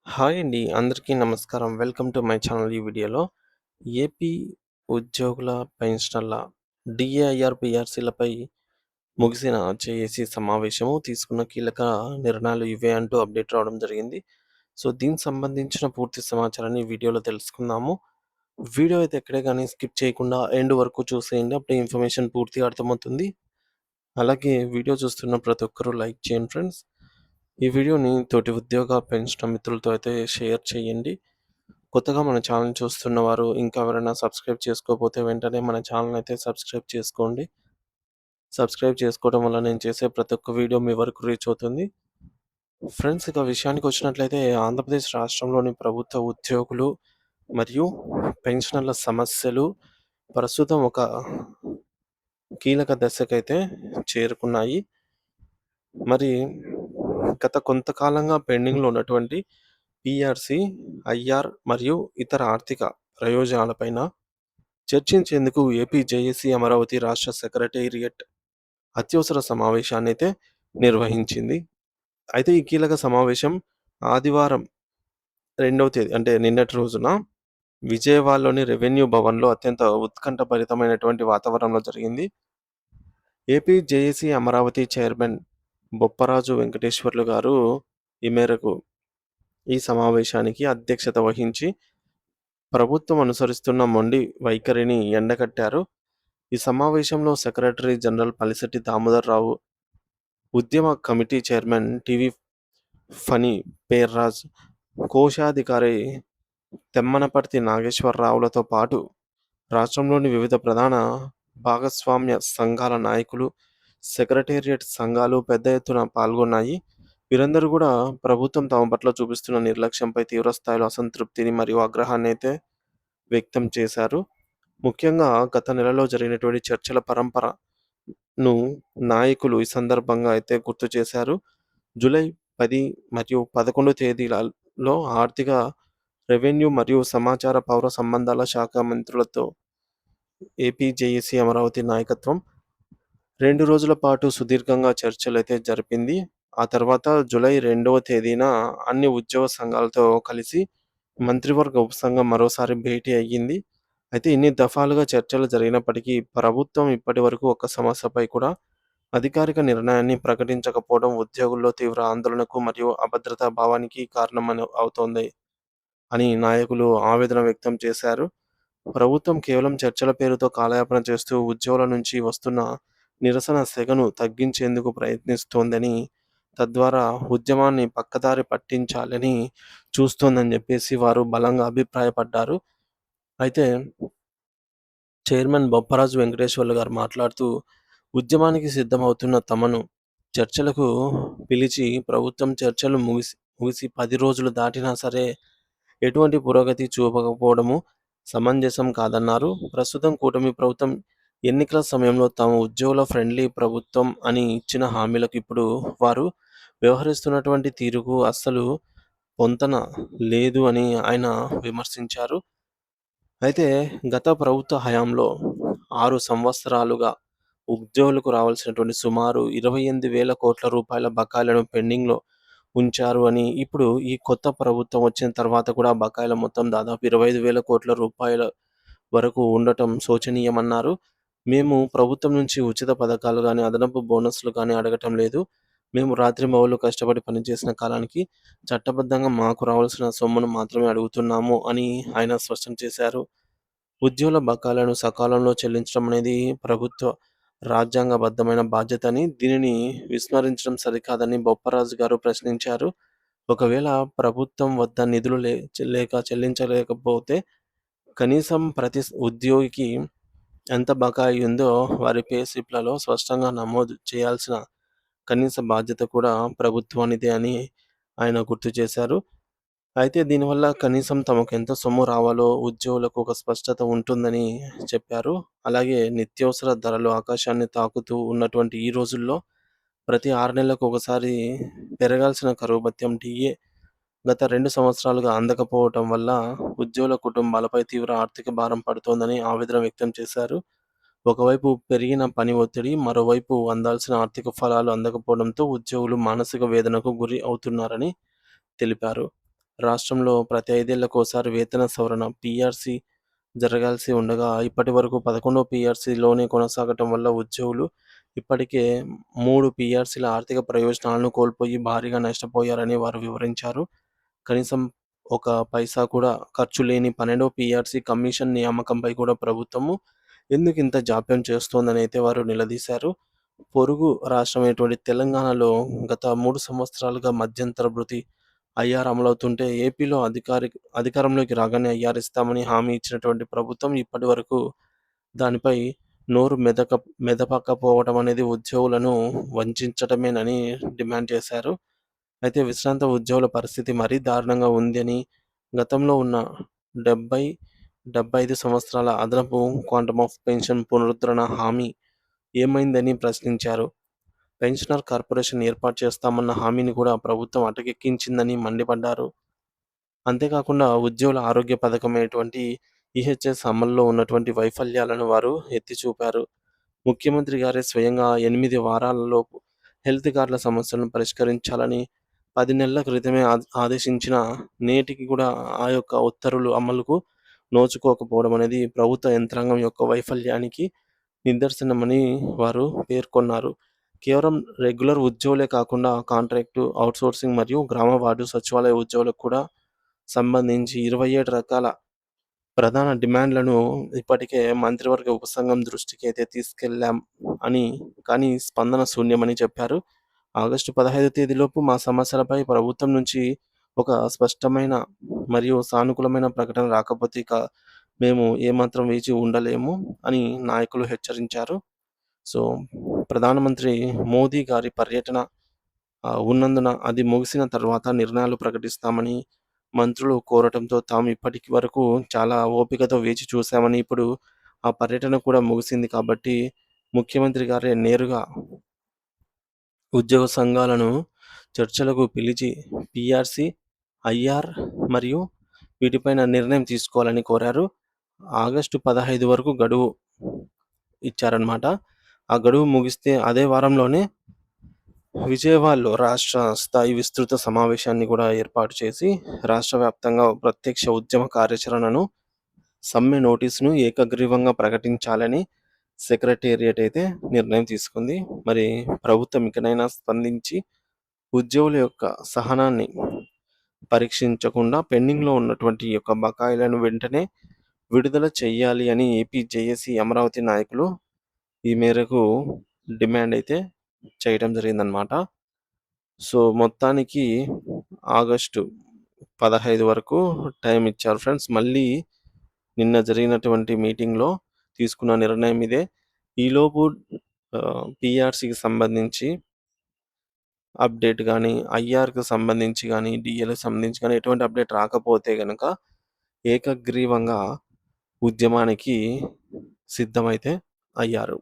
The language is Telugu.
హాయ్ అండి. అందరికీ నమస్కారం. Welcome to my channel. ఈ వీడియోలో ఏపీ ఉద్యోగుల పెన్షనర్ల డీఏఐఆర్, పీఆర్సీలపై ముగిసిన జేఏసీ సమావేశము తీసుకున్న కీలక నిర్ణయాలు ఇవే అంటూ అప్డేట్ రావడం జరిగింది. సో, దీనికి సంబంధించిన పూర్తి సమాచారాన్ని ఈ వీడియోలో తెలుసుకుందాము. వీడియో అయితే ఎక్కడే గానీ స్కిప్ చేయకుండా ఎండ్ వరకు చూసేయండి. అప్పుడే ఇన్ఫర్మేషన్ పూర్తిగా అర్థమవుతుంది. అలాగే వీడియో చూస్తున్న ప్రతి ఒక్కరూ లైక్ చేయండి ఫ్రెండ్స్. ఈ వీడియోని తోటి ఉద్యోగ పెన్షనర్ మిత్రులతో అయితే షేర్ చేయండి. కొత్తగా మన ఛానల్ చూస్తున్న వారు ఇంకా ఎవరైనా సబ్స్క్రైబ్ చేసుకోకపోతే వెంటనే మన ఛానల్ అయితే సబ్స్క్రైబ్ చేసుకోండి. సబ్స్క్రైబ్ చేసుకోవడం వల్ల నేను చేసే ప్రతి ఒక్క వీడియో మీ వరకు రీచ్ అవుతుంది. ఫ్రెండ్స్, ఇక విషయానికి వచ్చినట్లయితే ఆంధ్రప్రదేశ్ రాష్ట్రంలోని ప్రభుత్వ ఉద్యోగులు మరియు పెన్షనర్ల సమస్యలు ప్రస్తుతం ఒక కీలక దశకైతే చేరుకున్నాయి. మరి గత కొంతకాలంగా పెండింగ్‌లో ఉన్నటువంటి పీఆర్సీ, ఐఆర్ మరియు ఇతర ఆర్థిక ప్రయోజనాలపైన చర్చించేందుకు ఏపీ జేఏసీ అమరావతి రాష్ట్ర సెక్రటేరియట్ అత్యవసర సమావేశాన్నైతే నిర్వహించింది. అయితే ఈ కీలక సమావేశం ఆదివారం 2వ తేదీ అంటే నిన్నటి రోజున విజయవాడలోని రెవెన్యూ భవన్‌లో అత్యంత ఉత్కంఠభరితమైనటువంటి వాతావరణంలో జరిగింది. AP JAC Amaravati chairman Bopparaju Venkateswarlu గారు ఈ మేరకు ఈ సమావేశానికి అధ్యక్షత వహించి ప్రభుత్వం అనుసరిస్తున్న మొండి వైఖరిని ఎండగట్టారు. ఈ సమావేశంలో సెక్రటరీ జనరల్ పలిశెట్టి దామోదరరావు, ఉద్యమ కమిటీ చైర్మన్ టీవీ ఫణి పేర్రాజ్, కోశాధికారి తెమ్మనపర్తి నాగేశ్వరరావులతో పాటు రాష్ట్రంలోని వివిధ ప్రధాన భాగస్వామ్య సంఘాల నాయకులు, సెక్రటేరియట్ సంఘాలు పెద్ద ఎత్తున పాల్గొన్నాయి. వీరందరూ కూడా ప్రభుత్వం తమ పట్ల చూపిస్తున్న నిర్లక్ష్యంపై తీవ్రస్థాయిలో అసంతృప్తిని మరియు ఆగ్రహాన్ని అయితే వ్యక్తం చేశారు. ముఖ్యంగా గత నెలలో జరిగినటువంటి చర్చల పరంపరను నాయకులు ఈ సందర్భంగా అయితే గుర్తు చేశారు. జూలై 10 మరియు 11 తేదీలలో ఆర్థిక, రెవెన్యూ మరియు సమాచార పౌర సంబంధాల శాఖ మంత్రులతో ఏపీ జేఏసీ అమరావతి నాయకత్వం 2 రోజుల పాటు సుదీర్ఘంగా చర్చలైతే జరిపింది. ఆ తర్వాత జూలై 2వ తేదీన అన్ని ఉద్యోగ సంఘాలతో కలిసి మంత్రివర్గ ఉపసంఘం మరోసారి భేటీ అయ్యింది. అయితే ఇన్ని దఫాలుగా చర్చలు జరిగినప్పటికీ ప్రభుత్వం ఇప్పటివరకు ఒక్క సమస్యపై కూడా అధికారిక నిర్ణయాన్ని ప్రకటించకపోవడం ఉద్యోగుల్లో తీవ్ర ఆందోళనకు మరియు అభద్రతా భావానికి అవుతోంది అని నాయకులు ఆవేదన వ్యక్తం చేశారు. ప్రభుత్వం కేవలం చర్చల పేరుతో కాలయాపన చేస్తూ ఉద్యోగుల నుంచి వస్తున్న నిరసన సెగను తగ్గించేందుకు ప్రయత్నిస్తోందని, తద్వారా ఉద్యమాన్ని పక్కదారి పట్టించాలని చూస్తోందని చెప్పేసి వారు బలంగా అభిప్రాయపడ్డారు. అయితే చైర్మన్ బొప్పరాజు వెంకటేశ్వర్లు గారు మాట్లాడుతూ, ఉద్యమానికి సిద్ధమవుతున్న తమను చర్చలకు పిలిచి ప్రభుత్వం చర్చలు ముగిసి 10 రోజులు దాటినా సరే ఎటువంటి పురోగతి చూపకపోవడము సమంజసం కాదన్నారు. ప్రస్తుతం కూటమి ప్రభుత్వం ఎన్నికల సమయంలో తాము ఉద్యోగుల ఫ్రెండ్లీ ప్రభుత్వం అని ఇచ్చిన హామీలకు ఇప్పుడు వారు వ్యవహరిస్తున్నటువంటి తీరుకు అస్సలు పొంతన లేదు అని ఆయన విమర్శించారు. అయితే గత ప్రభుత్వ హయాంలో 6 సంవత్సరాలుగా ఉద్యోగులకు రావాల్సినటువంటి సుమారు 28,000 కోట్ల రూపాయల బకాయిలను పెండింగ్‌లో ఉంచారు అని, ఇప్పుడు ఈ కొత్త ప్రభుత్వం వచ్చిన తర్వాత కూడా బకాయిల మొత్తం దాదాపు 25,000 కోట్ల రూపాయల వరకు ఉండటం శోచనీయమన్నారు. మేము ప్రభుత్వం నుంచి ఉచిత పథకాలు గానీ, అదనపు బోనస్‌లు కానీ అడగటం లేదు. మేము రాత్రింబవళ్లు కష్టపడి పనిచేసిన కాలానికి చట్టబద్ధంగా మాకు రావాల్సిన సొమ్మును మాత్రమే అడుగుతున్నాము అని ఆయన స్పష్టం చేశారు. ఉద్యోగుల బకాయిలను సకాలంలో చెల్లించడం అనేది ప్రభుత్వ రాజ్యాంగబద్ధమైన బాధ్యతని, దీనిని విస్మరించడం సరికాదని బొప్పరాజు గారు ప్రశ్నించారు. ఒకవేళ ప్రభుత్వం వద్ద నిధులు లేక చెల్లించలేకపోతే కనీసం ప్రతి ఉద్యోగికి ఎంత బకాయి ఉందో వారి పే స్లిప్‌లలో స్పష్టంగా నమోదు చేయాల్సిన కనీస బాధ్యత కూడా ప్రభుత్వానిదే అని ఆయన గుర్తు చేశారు. అయితే దీనివల్ల కనీసం తమకు ఎంత సొమ్ము రావాలో ఉద్యోగులకు ఒక స్పష్టత ఉంటుందని చెప్పారు. అలాగే నిత్యావసర ధరలు ఆకాశాన్ని తాకుతూ ఉన్నటువంటి ఈ రోజుల్లో ప్రతి 6 నెలలకు ఒకసారి పెరగాల్సిన కరువు భత్యం డీఏ గత 2 సంవత్సరాలుగా అందకపోవటం వల్ల ఉద్యోగుల కుటుంబాలపై తీవ్ర ఆర్థిక భారం పడుతోందని ఆవేదన వ్యక్తం చేశారు. ఒకవైపు పెరిగిన పని ఒత్తిడి, మరోవైపు అందాల్సిన ఆర్థిక ఫలాలు అందకపోవడంతో ఉద్యోగులు మానసిక వేదనకు గురి అవుతున్నారని తెలిపారు. రాష్ట్రంలో ప్రతి 5 ఏళ్లకోసారి వేతన సవరణ పీఆర్సీ జరగాల్సి ఉండగా ఇప్పటివరకు 11వ పీఆర్సీలోనే కొనసాగటం వల్ల ఉద్యోగులు ఇప్పటికే 3 పీఆర్సీల ఆర్థిక ప్రయోజనాలను కోల్పోయి భారీగా నష్టపోయారని వారు వివరించారు. కనీసం ఒక పైసా కూడా ఖర్చు లేని 12వ పీఆర్సీ కమిషన్ నియామకంపై కూడా ప్రభుత్వము ఎందుకింత జాప్యం చేస్తోందనైతే వారు నిలదీశారు. పొరుగు రాష్ట్రమైనటువంటి తెలంగాణలో గత 3 సంవత్సరాలుగా మధ్యంతర భృతి ఐఆర్ అమలవుతుంటే ఏపీలో అధికారంలోకి రాగానే ఐఆర్ ఇస్తామని హామీ ఇచ్చినటువంటి ప్రభుత్వం ఇప్పటివరకు దానిపై నోరు మెదపకపోవడం అనేది ఉద్యోగులను వంచటమేనని డిమాండ్ చేశారు. అయితే విశ్రాంత ఉద్యోగుల పరిస్థితి మరీ దారుణంగా ఉందని, గతంలో ఉన్న 75 సంవత్సరాల అదనపు క్వాంటమ్ ఆఫ్ పెన్షన్ పునరుద్ధరణ హామీ ఏమైందని ప్రశ్నించారు. పెన్షనర్ కార్పొరేషన్ ఏర్పాటు చేస్తామన్న హామీని కూడా ప్రభుత్వం అటకెక్కించిందని మండిపడ్డారు. అంతేకాకుండా ఉద్యోగుల ఆరోగ్య పథకమైనటువంటి ఈహెచ్ఎస్ అమల్లో ఉన్నటువంటి వైఫల్యాలను వారు ఎత్తి చూపారు. ముఖ్యమంత్రి గారే స్వయంగా 8 వారాలలోపు హెల్త్ కార్డుల సమస్యలను పరిష్కరించాలని 10 నెలల క్రితమే ఆదేశించిన నేటికి కూడా ఆ యొక్క ఉత్తర్వులు అమలుకు నోచుకోకపోవడం అనేది ప్రభుత్వ యంత్రాంగం యొక్క వైఫల్యానికి నిదర్శనమని వారు పేర్కొన్నారు. కేవలం రెగ్యులర్ ఉద్యోగులే కాకుండా కాంట్రాక్టు, అవుట్‌సోర్సింగ్ మరియు గ్రామ వార్డు సచివాలయ ఉద్యోగులకు కూడా సంబంధించి 27 రకాల ప్రధాన డిమాండ్లను ఇప్పటికే మంత్రివర్గ ఉపసంఘం దృష్టికి అయితే తీసుకెళ్లాం అని, కానీ స్పందన శూన్యమని చెప్పారు. ఆగస్టు 15 తేదీలోపు మా సమస్యలపై ప్రభుత్వం నుంచి ఒక స్పష్టమైన మరియు సానుకూలమైన ప్రకటన రాకపోతే ఇక మేము ఏమాత్రం వేచి ఉండలేము అని నాయకులు హెచ్చరించారు. సో, ప్రధానమంత్రి మోదీ గారి పర్యటన ఉన్నందున అది ముగిసిన తర్వాత నిర్ణయాలు ప్రకటిస్తామని మంత్రులు కోరటంతో తాము ఇప్పటికి వరకు చాలా ఓపికతో వేచి చూశామని, ఇప్పుడు ఆ పర్యటన కూడా ముగిసింది కాబట్టి ముఖ్యమంత్రి గారే నేరుగా ఉద్యోగ సంఘాలను చర్చలకు పిలిచి పీఆర్సీ, ఐఆర్ మరియు వీటిపైన నిర్ణయం తీసుకోవాలని కోరారు. ఆగస్టు 15 వరకు గడువు ఇచ్చారన్నమాట. ఆ గడువు ముగిస్తే అదే వారంలోనే విజయవాడలో రాష్ట్ర స్థాయి విస్తృత సమావేశాన్ని కూడా ఏర్పాటు చేసి రాష్ట్ర వ్యాప్తంగా ప్రత్యక్ష ఉద్యమ కార్యాచరణను, సమ్మె నోటీసును ఏకగ్రీవంగా ప్రకటించాలని సెక్రటేరియట్ అయితే నిర్ణయం తీసుకుంది. మరి ప్రభుత్వం ఇకనైనా స్పందించి ఉద్యోగుల యొక్క సహనాన్ని పరీక్షించకుండా పెండింగ్లో ఉన్నటువంటి యొక్క బకాయిలను వెంటనే విడుదల చేయాలి అని ఏపీ జేఏసీ అమరావతి నాయకులు ఈ మేరకు డిమాండ్ అయితే చేయడం జరిగిందనమాట. సో, మొత్తానికి ఆగస్టు 15 వరకు టైం ఇచ్చారు ఫ్రెండ్స్. మళ్ళీ నిన్న జరిగినటువంటి మీటింగ్లో తీసుకున్న నిర్ణయం ఇదే. ఈలోపు పీఆర్సీకి సంబంధించి అప్డేట్ కానీ, ఐఆర్‌కి సంబంధించి కానీ, డీఏలకు సంబంధించి కానీ ఎటువంటి అప్డేట్ రాకపోతే గనక ఏకగ్రీవంగా ఉద్యమానికి సిద్ధమైతే అయ్యారు.